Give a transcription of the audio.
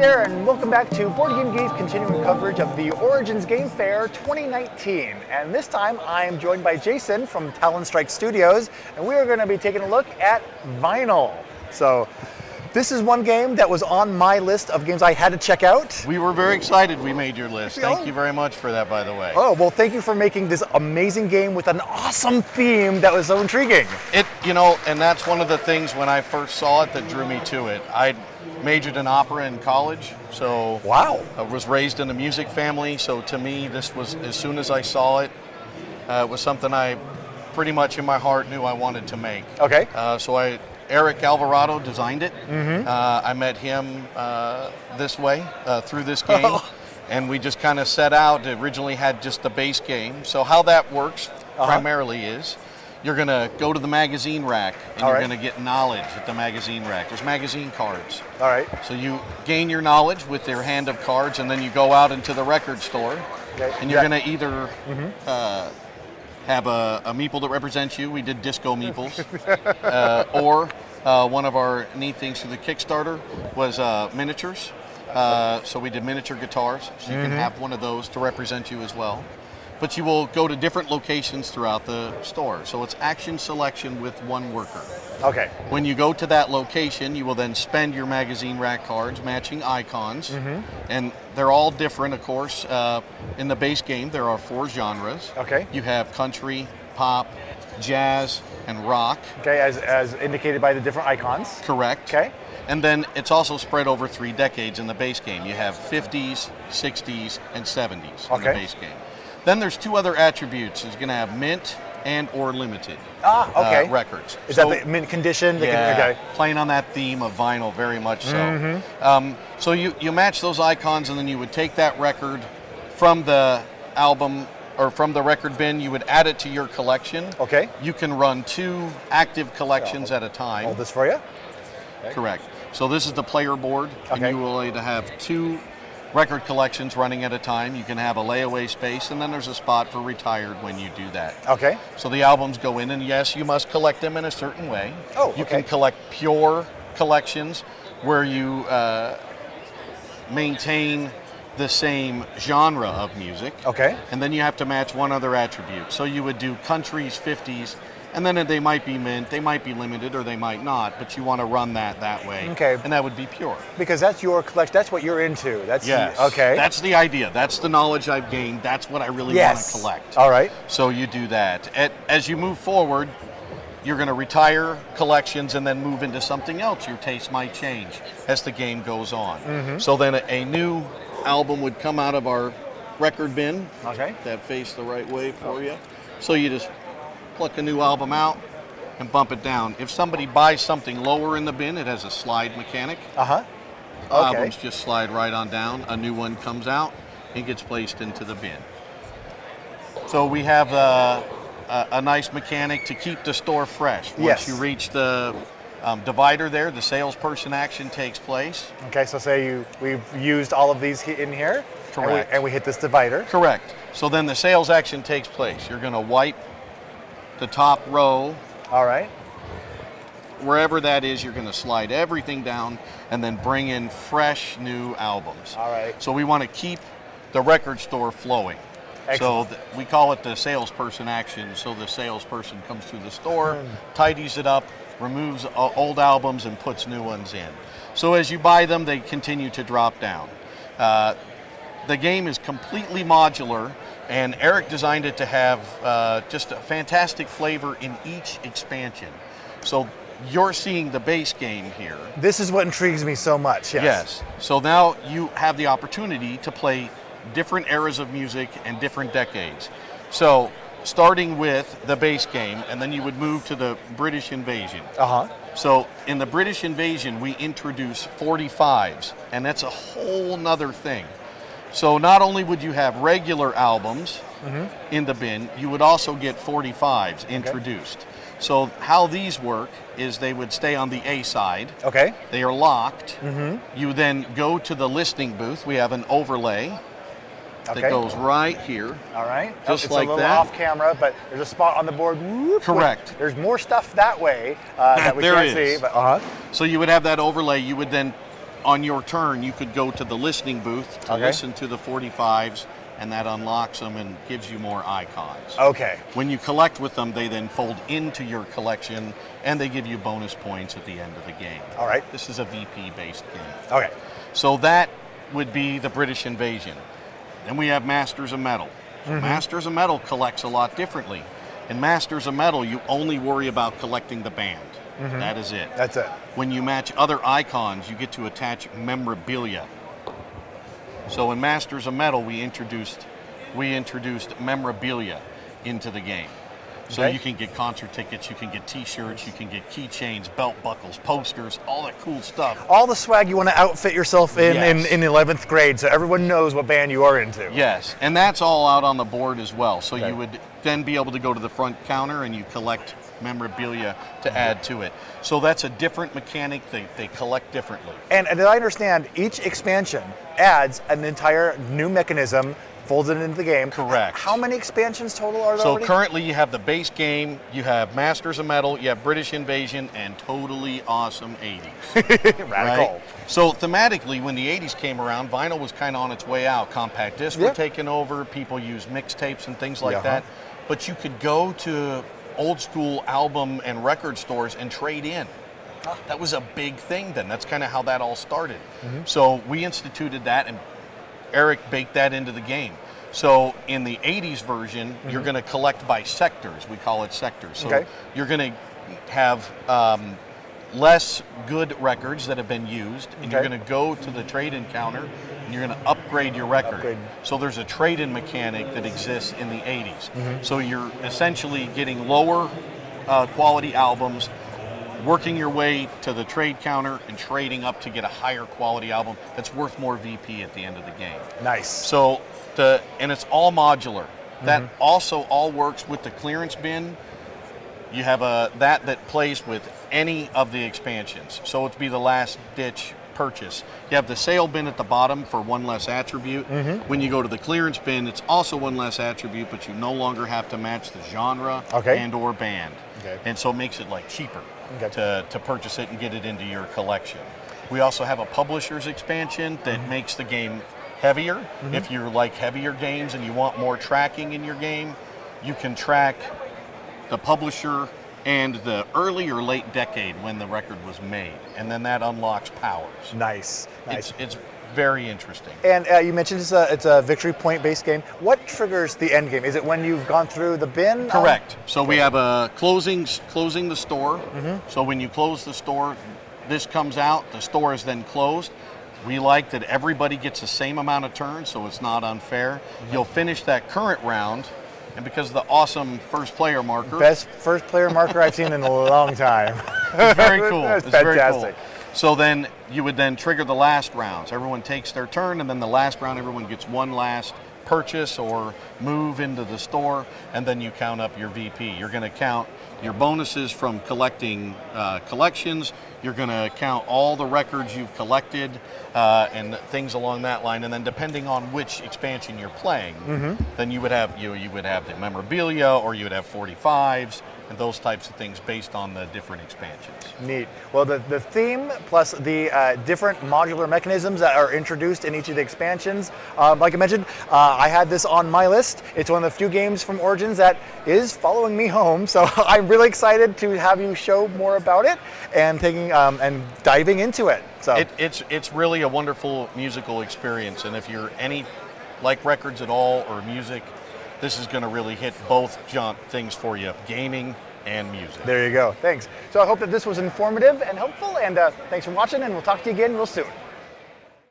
there, and welcome back to Board Game Geek's continuing coverage of the Origins Game Fair 2019. And this time I am joined by Jason from Talon Strike Studios, and we are going to be taking a look at Vinyl. So this is one game that was on my list of games I had to check out. We were very excited we made your list. Thank you very much for that, by the way. Oh, well, thank you for making this amazing game with an awesome theme that was so intriguing. And that's one of the things when I first saw it that drew me to it. I majored in opera in college, so wow. I was raised in a music family, so to me this was, as soon as I saw it, it was something I pretty much in my heart knew I wanted to make. Okay. Eric Alvarado designed it. I met him this way, through this game, and we just kind of set out. It originally had just the base game. So how that works primarily is you're going to go to the magazine rack, and you're going to get knowledge at the magazine rack. There's magazine cards. All right. So you gain your knowledge with your hand of cards, and then you go out into the record store, and you're going to either have a meeple that represents you. We did disco meeples. Or one of our neat things through the Kickstarter was miniatures. So we did miniature guitars. So you can have one of those to represent you as well. But you will go to different locations throughout the store. So it's action selection with one worker. Okay. When you go to that location, you will then spend your magazine rack cards, matching icons. And they're all different, of course. In the base game, there are 4 genres. Okay. You have country, pop, jazz, and rock. Okay, as indicated by the different icons. Correct. Okay. And then it's also spread over 3 decades in the base game. You have 50s, 60s, and 70s in the base game. Then there's 2 other attributes. It's going to have mint and or limited records. Is that the mint condition? Yeah, playing on that theme of vinyl, very much so. So you match those icons, and then you would take that record from the album or from the record bin, you would add it to your collection. Okay. You can run 2 active collections at a time. Hold this for you. Okay. Correct. So this is the player board, and you will either have 2 record collections running at a time. You can have a layaway space, and then there's a spot for retired when you do that. Okay. So the albums go in, and yes, you must collect them in a certain way. You can collect pure collections where you maintain the same genre of music. Okay. And then you have to match one other attribute. So you would do countries, 50s, and then they might be mint, they might be limited, or they might not, but you want to run that way. Okay. And that would be pure. Because that's your collection, that's what you're into. Yes. Okay. That's the idea. That's the knowledge I've gained. That's what I really want to collect. All right. So you do that. As you move forward, you're going to retire collections and then move into something else. Your taste might change as the game goes on. So then a new album would come out of our record bin. Okay. That face the right way for you. So you just pluck a new album out and bump it down. If somebody buys something lower in the bin, it has a slide mechanic. Albums just slide right on down. A new one comes out and gets placed into the bin. So we have a nice mechanic to keep the store fresh. Once you reach the divider there, the salesperson action takes place. Okay, so say we've used all of these in here. Correct. And we hit this divider. Correct. So then the sales action takes place. You're going to wipe the top row. All right. Wherever that is, you're going to slide everything down and then bring in fresh new albums. All right. So we want to keep the record store flowing. Excellent. So we call it the salesperson action. So the salesperson comes through the store, tidies it up, removes old albums, and puts new ones in. So as you buy them, they continue to drop down. The game is completely modular, and Eric designed it to have just a fantastic flavor in each expansion. So you're seeing the base game here. This is what intrigues me so much, Yes. So now you have the opportunity to play different eras of music and different decades. So starting with the base game, and then you would move to the British invasion. So in the British invasion, we introduce 45s, and that's a whole nother thing. So not only would you have regular albums in the bin, you would also get 45s introduced. So how these work is they would stay on the A side. Okay. They are locked. You then go to the listing booth. We have an overlay that goes right here. All right. Just it's like a little that. off camera, but there's a spot on the board. Correct. There's more stuff that way that we There can't is. see. But, So you would have that overlay. You would then on your turn, you could go to the listening booth to Okay. listen to the 45s, and that unlocks them and gives you more icons. Okay. When you collect with them, they then fold into your collection, and they give you bonus points at the end of the game. All right. This is a VP-based game. Okay. So that would be the British Invasion. Then we have Masters of Metal. So Masters of Metal collects a lot differently. In Masters of Metal, you only worry about collecting the band. That is it. That's it. When you match other icons, you get to attach memorabilia. So in Masters of Metal, we introduced memorabilia into the game. So Okay. you can get concert tickets, you can get t-shirts, you can get keychains, belt buckles, posters, all that cool stuff. All the swag you want to outfit yourself in, Yes. in 11th grade, so everyone knows what band you are into. Yes, and that's all out on the board as well. So Okay. you would then be able to go to the front counter and you collect memorabilia to add to it. So that's a different mechanic. They collect differently. And as I understand, each expansion adds an entire new mechanism folded into the game. Correct. How many expansions total are there So already? currently you have the base game, you have Masters of Metal, you have British Invasion, and totally awesome 80s. Radical. Right? So thematically, when the 80s came around, vinyl was kind of on its way out. Compact discs Yeah. were taking over, people used mixtapes and things like Yeah. that. But you could go to old school album and record stores and trade in. That was a big thing then. That's kind of how that all started. So we instituted that, and Eric baked that into the game. So in the 80s version, you're going to collect by sectors. We call it sectors. So Okay. you're going to have less good records that have been used, and you're Okay. going to go to the trade-in counter, and you're going to upgrade your record. Upgrade. So there's a trade-in mechanic that exists in the 80s. So you're essentially getting lower quality albums, working your way to the trade counter and trading up to get a higher quality album that's worth more VP at the end of the game. Nice. So and it's all modular. That also all works with the clearance bin. You have that plays with any of the expansions. So it'd be the last ditch purchase. You have the sale bin at the bottom for one less attribute. When you go to the clearance bin, it's also one less attribute, but you no longer have to match the genre Okay. and or band. Okay. And so it makes it like cheaper Okay. to purchase it and get it into your collection. We also have a publisher's expansion that makes the game heavier. If you like heavier games and you want more tracking in your game, you can track the publisher and the early or late decade when the record was made, and then that unlocks powers. Nice. Nice. It's very interesting. And you mentioned it's a victory point based game. What triggers the end game? Is it when you've gone through the bin? Correct. So we have a closing the store. So when you close the store, this comes out. The store is then closed. We like that everybody gets the same amount of turns, so it's not unfair. You'll finish that current round, and because of the awesome first player marker, Best first player marker I've seen in a long time. it's very cool. That's It's very fantastic. cool. So then you would then trigger the last rounds. Everyone takes their turn, and then the last round, everyone gets one last purchase or move into the store, and then you count up your VP. You're going to count your bonuses from collecting collections. You're going to count all the records you've collected and things along that line. And then depending on which expansion you're playing, then you would have you would have the memorabilia, or you would have 45s and those types of things based on the different expansions. Neat. Well, the theme plus the different modular mechanisms that are introduced in each of the expansions. Like I mentioned, I had this on my list. It's one of the few games from Origins that is following me home. So I'm really excited to have you show more about it and taking and diving into it. So It's really a wonderful musical experience, and if you're like records at all or music, this is going to really hit both things for you, gaming and music. there you go. Thanks. So I hope that this was informative and helpful. And thanks for watching. And we'll talk to you again real soon.